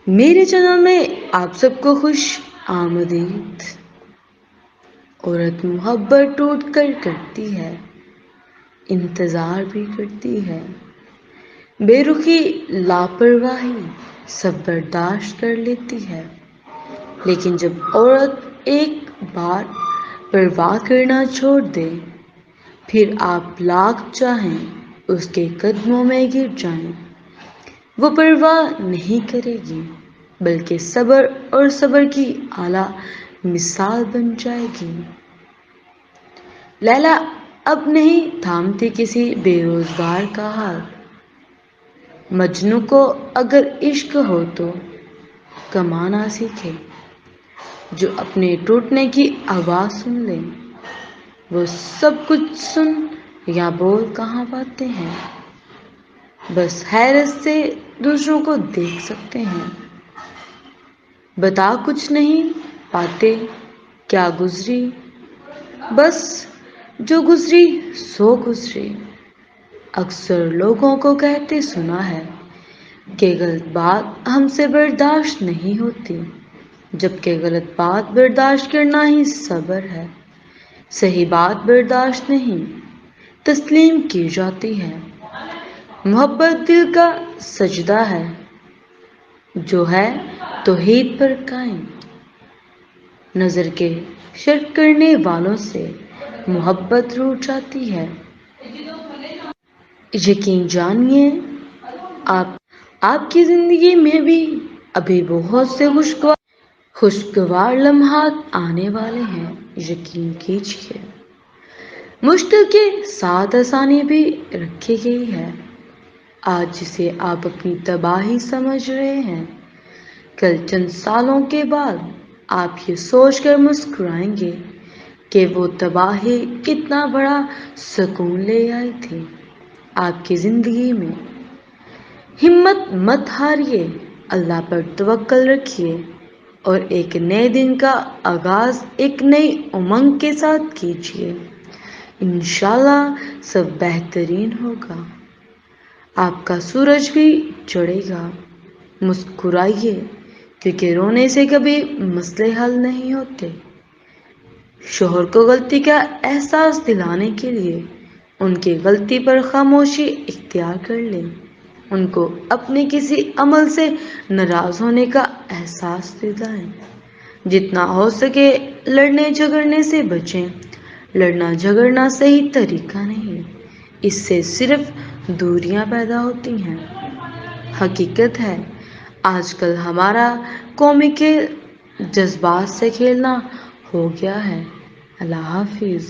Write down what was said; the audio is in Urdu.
میرے چینل میں آپ سب کو خوش آمدید۔ عورت محبت ٹوٹ کر کرتی ہے، انتظار بھی کرتی ہے، بے رخی لاپرواہی سب برداشت کر لیتی ہے، لیکن جب عورت ایک بار پرواہ کرنا چھوڑ دے، پھر آپ لاکھ چاہیں اس کے قدموں میں گر جائیں، وہ پرواہ نہیں کرے گی، بلکہ صبر اور صبر کی اعلیٰ مثال بن جائے گی۔ لیلا اب نہیں تھامتی کسی بے روزگار کا حال۔ مجنوں کو اگر عشق ہو تو کمانا سیکھے، جو اپنے ٹوٹنے کی آواز سن لے، وہ سب کچھ سن یا بول کہاں پاتے ہیں، بس حیرت سے دوسروں کو دیکھ سکتے ہیں، بتا کچھ نہیں پاتے کیا گزری، بس جو گزری سو گزری۔ اکثر لوگوں کو کہتے سنا ہے کہ غلط بات ہم سے برداشت نہیں ہوتی، جبکہ غلط بات برداشت کرنا ہی صبر ہے۔ صحیح بات برداشت نہیں، تسلیم کی جاتی ہے۔ محبت دل کا سجدہ ہے، جو ہے توحید پر قائم۔ نظر کے شرک کرنے والوں سے محبت روٹھ جاتی ہے۔ یقین جانیے آپ کی زندگی میں بھی ابھی بہت سے خوشگوار لمحات آنے والے ہیں، یقین کیجیے۔ مشکل کے ساتھ آسانی بھی رکھی گئی ہے۔ آج جسے آپ اپنی تباہی سمجھ رہے ہیں، کل چند سالوں کے بعد آپ یہ سوچ کر مسکرائیں گے کہ وہ تباہی کتنا بڑا سکون لے آئی تھی آپ کی زندگی میں۔ ہمت مت ہاریے، اللہ پر توکل رکھیے اور ایک نئے دن کا آغاز ایک نئی امنگ کے ساتھ کیجیے۔ انشاءاللہ سب بہترین ہوگا، آپ کا سورج بھی چڑھے گا۔ مسکرائیے، کیونکہ رونے سے کبھی مسئلے حل نہیں ہوتے۔ شوہر کو غلطی کا احساس دلانے کے لیے ان کی غلطی پر خاموشی اختیار کر لیں، ان کو اپنے کسی عمل سے ناراض ہونے کا احساس دلائیں۔ جتنا ہو سکے لڑنے جھگڑنے سے بچیں، لڑنا جھگڑنا صحیح طریقہ نہیں، اس سے صرف دوریاں پیدا ہوتی ہیں۔ حقیقت ہے آج کل ہمارا قومی کھیل جذبات سے کھیلنا ہو گیا ہے۔ اللہ حافظ۔